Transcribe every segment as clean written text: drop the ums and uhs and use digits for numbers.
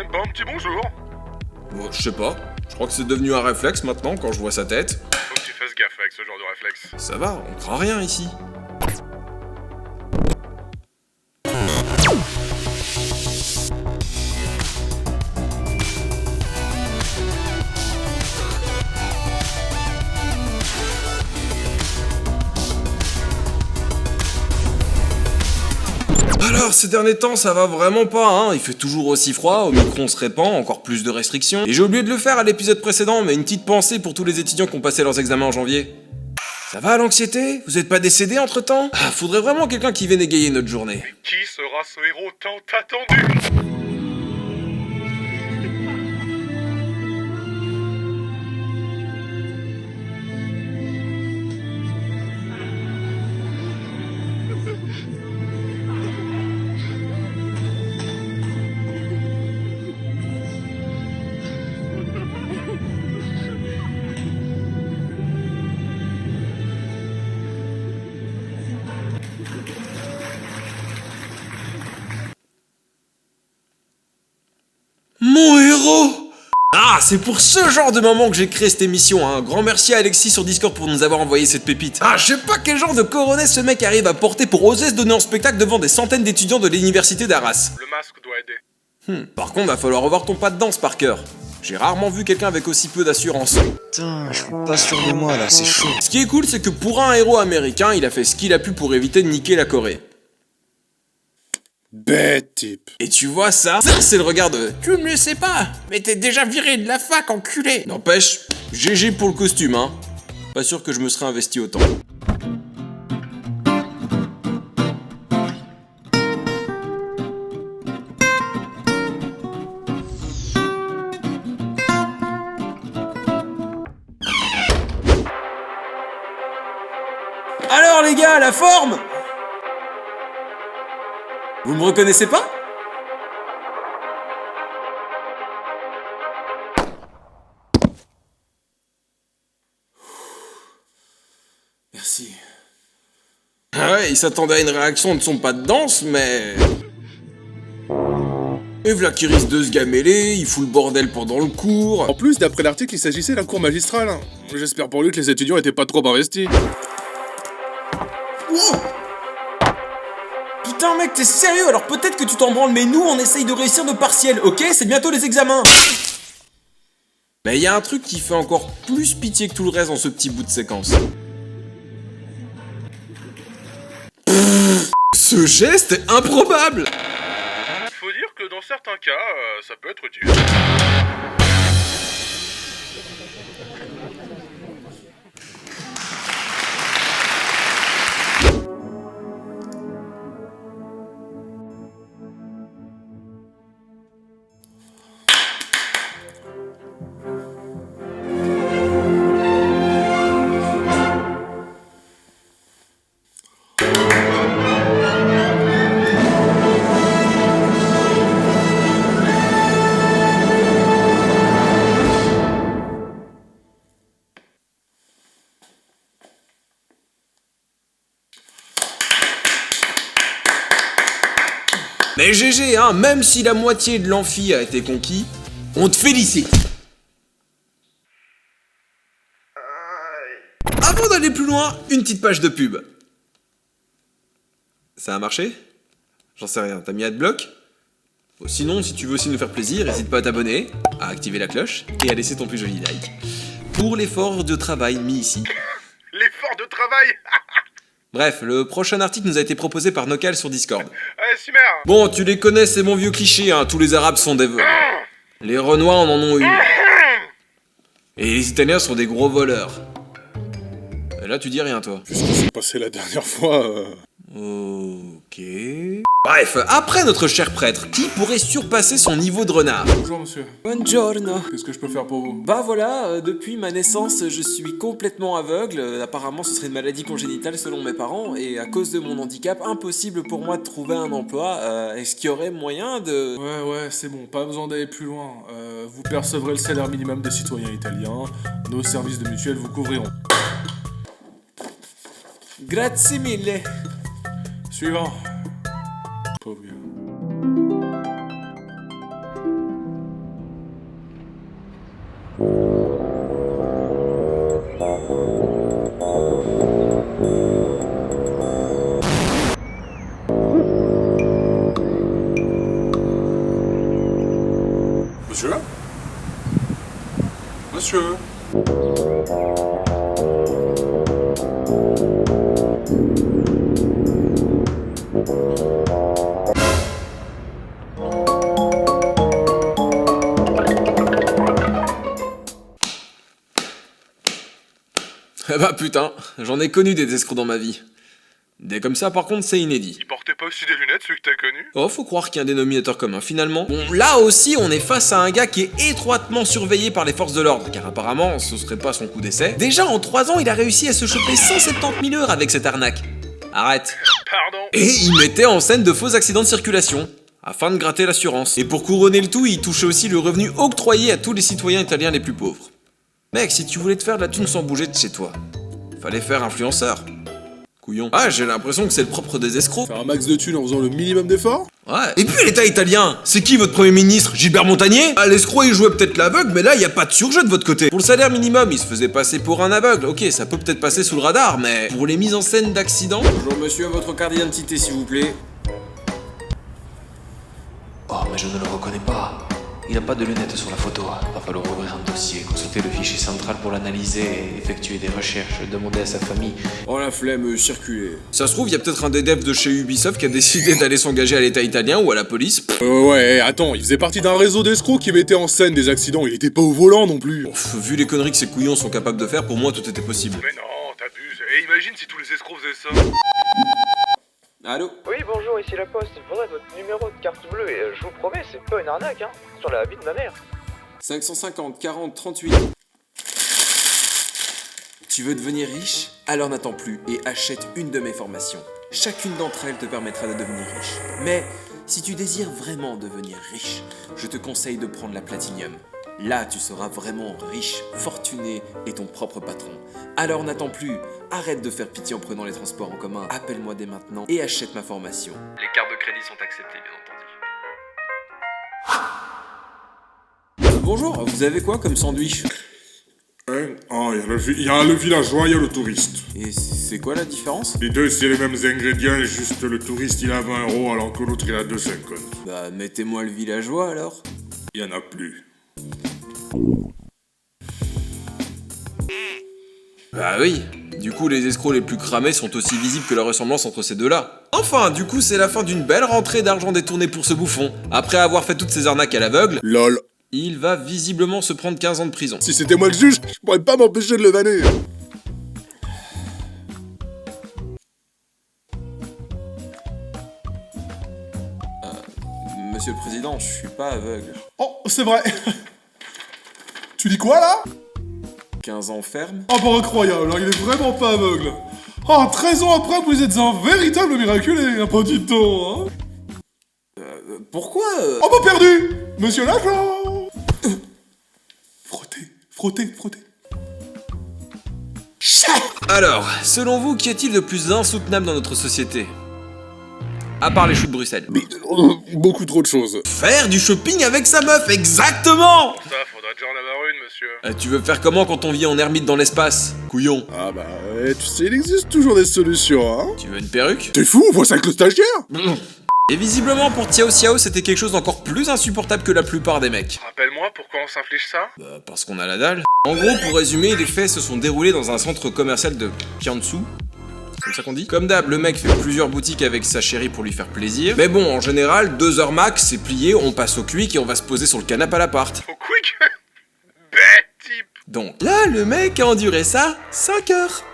Même pas un petit bonjour. Bon, je sais pas. Je crois que c'est devenu un réflexe maintenant quand je vois sa tête. Faut que tu fasses gaffe avec ce genre de réflexe. Ça va, on craint rien ici. Alors, ces derniers temps, ça va vraiment pas, hein. Il fait toujours aussi froid, Omicron se répand, encore plus de restrictions. Et j'ai oublié de le faire à l'épisode précédent, mais une petite pensée pour tous les étudiants qui ont passé leurs examens en janvier. Ça va l'anxiété? Vous êtes pas décédé entre temps? Ah, faudrait vraiment quelqu'un qui vienne égayer notre journée. Qui sera ce héros tant attendu? Mon héros! Ah, c'est pour ce genre de moment que j'ai créé cette émission, hein. Grand merci à Alexis sur Discord pour nous avoir envoyé cette pépite. Ah, je sais pas quel genre de coronet ce mec arrive à porter pour oser se donner en spectacle devant des centaines d'étudiants de l'université d'Arras. Le masque doit aider. Par contre, va falloir revoir ton pas de danse par cœur. J'ai rarement vu quelqu'un avec aussi peu d'assurance. Putain, je suis pas sûr de moi là, c'est chaud. Ce qui est cool, c'est que pour un héros américain, il a fait ce qu'il a pu pour éviter de niquer la Corée. Bête type. Et tu vois ça c'est le regard de « Tu ne le sais pas, mais t'es déjà viré de la fac, enculé !» N'empêche, GG pour le costume, hein. Pas sûr que je me serais investi autant. Alors les gars, la forme! Vous me reconnaissez pas? Merci. Ah ouais, il s'attendait à une réaction de son pas de danse, mais... Et v'là qui risque de se gameler, il fout le bordel pendant le cours... En plus, d'après l'article, il s'agissait d'un cours magistral. J'espère pour lui que les étudiants étaient pas trop investis. Wow! Putain mec, t'es sérieux? Alors peut-être que tu t'en branles, mais nous on essaye de réussir nos partiels, ok? C'est bientôt les examens. Mais y a un truc qui fait encore plus pitié que tout le reste dans ce petit bout de séquence. Ce geste est improbable! Faut dire que dans certains cas, ça peut être utile. Mais GG, hein, même si la moitié de l'amphi a été conquis, on te félicite. Avant d'aller plus loin, une petite page de pub. Ça a marché? J'en sais rien, t'as mis adblock? Bon, sinon, si tu veux aussi nous faire plaisir, n'hésite pas à t'abonner, à activer la cloche et à laisser ton plus joli like. Pour l'effort de travail mis ici. L'effort de travail. Bref, le prochain article nous a été proposé par Nokal sur Discord. Allez, Sumer. Bon, tu les connais, c'est mon vieux cliché, hein, tous les arabes sont des voleurs. Les Renois en ont eu. Et les Italiens sont des gros voleurs. Et là, tu dis rien, toi. Qu'est-ce qui s'est passé la dernière fois Ok... Bref, après notre cher prêtre, qui pourrait surpasser son niveau de renard? Bonjour, monsieur. Buongiorno. Qu'est-ce que je peux faire pour vous? Bah voilà, depuis ma naissance, je suis complètement aveugle. Apparemment, ce serait une maladie congénitale selon mes parents. Et à cause de mon handicap, impossible pour moi de trouver un emploi. Est-ce qu'il y aurait moyen de... Ouais, c'est bon, pas besoin d'aller plus loin. Vous percevrez le salaire minimum des citoyens italiens. Nos services de mutuelle vous couvriront. Grazie mille. Suivant. Pauvre gars. Eh bah putain, j'en ai connu des escrocs dans ma vie. Des comme ça par contre c'est inédit. Il portait pas aussi des lunettes, celui que t'as connu? Oh, faut croire qu'il y a un dénominateur commun finalement. Bon, là aussi on est face à un gars qui est étroitement surveillé par les forces de l'ordre, car apparemment ce serait pas son coup d'essai. Déjà en 3 ans il a réussi à se choper 170 000 heures avec cette arnaque. Arrête. Pardon? Et il mettait en scène de faux accidents de circulation, afin de gratter l'assurance. Et pour couronner le tout, il touchait aussi le revenu octroyé à tous les citoyens italiens les plus pauvres. Mec, si tu voulais te faire de la thune sans bouger de chez toi, fallait faire influenceur. Couillon. Ah, j'ai l'impression que c'est le propre des escrocs. Faire un max de thunes en faisant le minimum d'efforts? Ouais. Et puis l'État italien, c'est qui votre Premier ministre? Gilbert Montagnier? Ah, l'escroc il jouait peut-être l'aveugle, mais là y a pas de surjeu de votre côté. Pour le salaire minimum, il se faisait passer pour un aveugle. Ok, ça peut peut-être passer sous le radar, mais pour les mises en scène d'accidents... Bonjour monsieur, votre carte d'identité s'il vous plaît. Oh, mais je ne le reconnais pas. Il n'a pas de lunettes sur la photo. Va falloir ouvrir un dossier, consulter le fichier central pour l'analyser et effectuer des recherches, demander à sa famille. Oh la flemme, circuler. Ça se trouve, il y a peut-être un des devs de chez Ubisoft qui a décidé d'aller s'engager à l'État italien ou à la police. Ouais, attends, il faisait partie d'un réseau d'escrocs qui mettait en scène des accidents, il était pas au volant non plus. Vu les conneries que ces couillons sont capables de faire, pour moi tout était possible. Mais non, t'abuses. Et imagine si tous les escrocs faisaient ça. Allô? Oui, bonjour, ici la poste. Il faudrait votre numéro de carte bleue et je vous promets, c'est pas une arnaque, hein. Sur la vie de ma mère. 550 40 38. Tu veux devenir riche? Alors n'attends plus et achète une de mes formations. Chacune d'entre elles te permettra de devenir riche. Mais si tu désires vraiment devenir riche, je te conseille de prendre la Platinium. Là, tu seras vraiment riche, fortuné et ton propre patron. Alors n'attends plus, arrête de faire pitié en prenant les transports en commun, appelle-moi dès maintenant et achète ma formation. Les cartes de crédit sont acceptées, bien entendu. Bonjour, vous avez quoi comme sandwich? Oh, il y a le villageois, il y a le touriste. Et c'est quoi la différence? Les deux, c'est les mêmes ingrédients, juste le touriste, il a 20 € alors que l'autre, il a 2,50. Bah, mettez-moi le villageois alors. Il y en a plus. Bah oui, du coup les escrocs les plus cramés sont aussi visibles que la ressemblance entre ces deux-là. Enfin, du coup c'est la fin d'une belle rentrée d'argent détourné pour ce bouffon. Après avoir fait toutes ces arnaques à l'aveugle, Lol. il va visiblement se prendre 15 ans de prison. Si c'était moi le juge, je pourrais pas m'empêcher de le vanner. Monsieur le Président, je suis pas aveugle. Oh, c'est vrai. Tu dis quoi là? 15 ans ferme? Ah bah incroyable, hein, il est vraiment pas aveugle. Ah, 13 ans après, vous êtes un véritable miraculé, un petit temps, hein. Pourquoi Oh bah perdu, monsieur l'agent. Frottez, frottez, frottez. Alors, selon vous, qu'y a-t-il de plus insoutenable dans notre société? À part les choux de Bruxelles. Beaucoup trop de choses. Faire du shopping avec sa meuf, exactement! Ça, faudra déjà en avoir une, monsieur. Tu veux faire comment quand on vit en ermite dans l'espace? Couillon. Ah bah, ouais, tu sais, il existe toujours des solutions, hein. Tu veux une perruque? T'es fou, on voit ça avec le stagiaire. Et visiblement pour Tiao Xiao c'était quelque chose d'encore plus insupportable que la plupart des mecs. Rappelle-moi pourquoi on s'inflige ça. Bah parce qu'on a la dalle. En gros pour résumer, les faits se sont déroulés dans un centre commercial de Kiansu. C'est comme ça qu'on dit? Comme d'hab, le mec fait plusieurs boutiques avec sa chérie pour lui faire plaisir. Mais bon, en général, 2 heures max, c'est plié, on passe au quick et on va se poser sur le canapé à l'appart. Au quick. Bête type. Donc là, le mec a enduré ça 5 heures.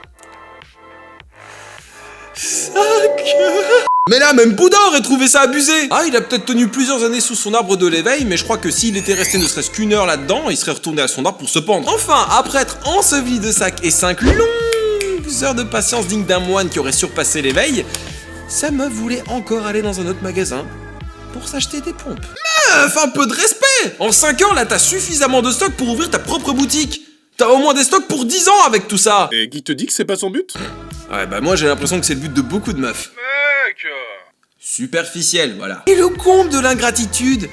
5 heures. Mais là, même Bouddha aurait trouvé ça abusé. Ah, il a peut-être tenu plusieurs années sous son arbre de l'éveil, mais je crois que s'il était resté ne serait-ce qu'une heure là-dedans, il serait retourné à son arbre pour se pendre. Enfin, après être enseveli de sacs et 5 longues heures de patience dignes d'un moine qui aurait surpassé l'éveil, sa meuf voulait encore aller dans un autre magasin pour s'acheter des pompes. Meuf, un peu de respect. En 5 heures, là, t'as suffisamment de stock pour ouvrir ta propre boutique. T'as au moins des stocks pour 10 ans avec tout ça. Et qui te dit que c'est pas son but? Ouais, bah moi j'ai l'impression que c'est le but de beaucoup de meufs. Mec. Superficiel, voilà. Et le comble de l'ingratitude,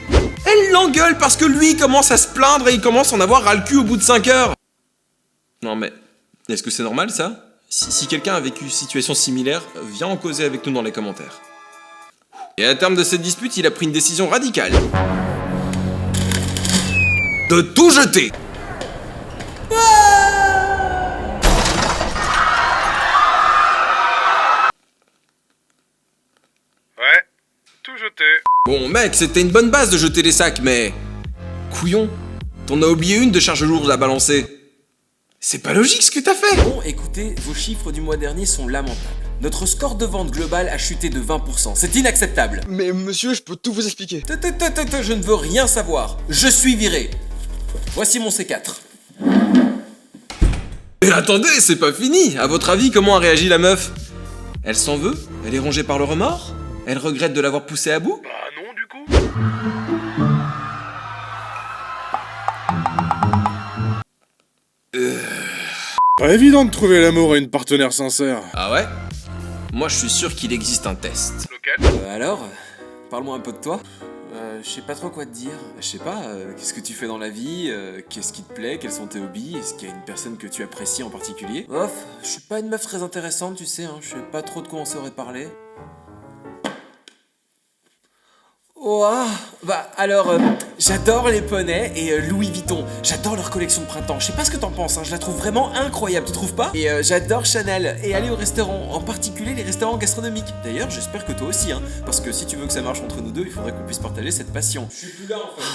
elle l'engueule parce que lui commence à se plaindre et il commence à en avoir ras le cul au bout de 5 heures. Non mais, est-ce que c'est normal ça? Si quelqu'un a vécu une situation similaire, viens en causer avec nous dans les commentaires. Et à terme de cette dispute, il a pris une décision radicale. De tout jeter. jeter. Bon mec, c'était une bonne base de jeter les sacs, mais... Couillon, t'en as oublié une de charge lourde à balancer. C'est pas logique ce que t'as fait. Bon, écoutez, vos chiffres du mois dernier sont lamentables. Notre score de vente global a chuté de 20%. C'est inacceptable. Mais monsieur, je peux tout vous expliquer. Je ne veux rien savoir. Je suis viré. Voici mon C4. Mais attendez, c'est pas fini. À votre avis, comment a réagi la meuf? Elle s'en veut? Elle est rongée par le remords? Elle regrette de l'avoir poussée à bout? Bah non, du coup. Pas évident de trouver l'amour et une partenaire sincère. Ah ouais? Moi je suis sûr qu'il existe un test. Lequel? Alors, parle-moi un peu de toi. Je sais pas trop quoi te dire. Je sais pas, qu'est-ce que tu fais dans la vie? Qu'est-ce qui te plaît? Quels sont tes hobbies? Est-ce qu'il y a une personne que tu apprécies en particulier? Ouf, je suis pas une meuf très intéressante, tu sais, hein. Je sais pas trop de quoi on saurait parler. Ouah, bah alors, j'adore les poneys et Louis Vuitton. J'adore leur collection de printemps. Je sais pas ce que t'en penses, hein, je la trouve vraiment incroyable, tu trouves pas? Et j'adore Chanel et aller au restaurant, en particulier les restaurants gastronomiques. D'ailleurs, j'espère que toi aussi, hein, parce que si tu veux que ça marche entre nous deux, il faudrait qu'on puisse partager cette passion. Je suis plus là en fait.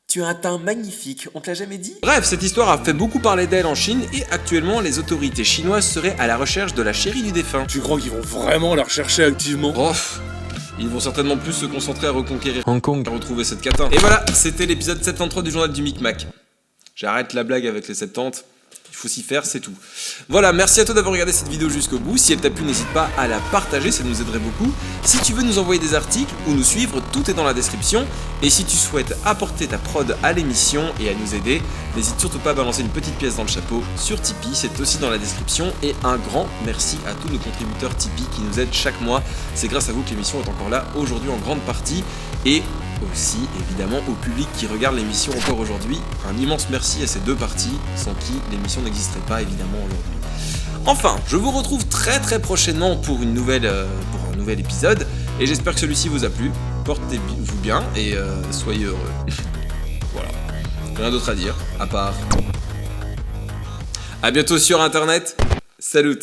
Tu as un teint magnifique, on te l'a jamais dit? Bref, cette histoire a fait beaucoup parler d'elle en Chine et actuellement les autorités chinoises seraient à la recherche de la chérie du défunt. Tu crois qu'ils vont vraiment la rechercher activement? Oh, ils vont certainement plus se concentrer à reconquérir Hong Kong. à retrouver cette catin. Et voilà, c'était l'épisode 73 du journal du Micmac. J'arrête la blague avec les 70. Il faut s'y faire, c'est tout. Voilà, merci à toi d'avoir regardé cette vidéo jusqu'au bout. Si elle t'a plu, n'hésite pas à la partager, ça nous aiderait beaucoup. Si tu veux nous envoyer des articles ou nous suivre, tout est dans la description. Et si tu souhaites apporter ta prod à l'émission et à nous aider, n'hésite surtout pas à balancer une petite pièce dans le chapeau sur Tipeee, c'est aussi dans la description. Et un grand merci à tous nos contributeurs Tipeee qui nous aident chaque mois. C'est grâce à vous que l'émission est encore là aujourd'hui en grande partie. Et aussi évidemment au public qui regarde l'émission encore aujourd'hui. Un immense merci à ces deux parties sans qui l'émission n'existerait pas évidemment aujourd'hui. Enfin, je vous retrouve très prochainement pour un nouvel épisode et j'espère que celui-ci vous a plu. Portez-vous bien et soyez heureux. Voilà. Rien d'autre à dire à part. À bientôt sur internet. Salut.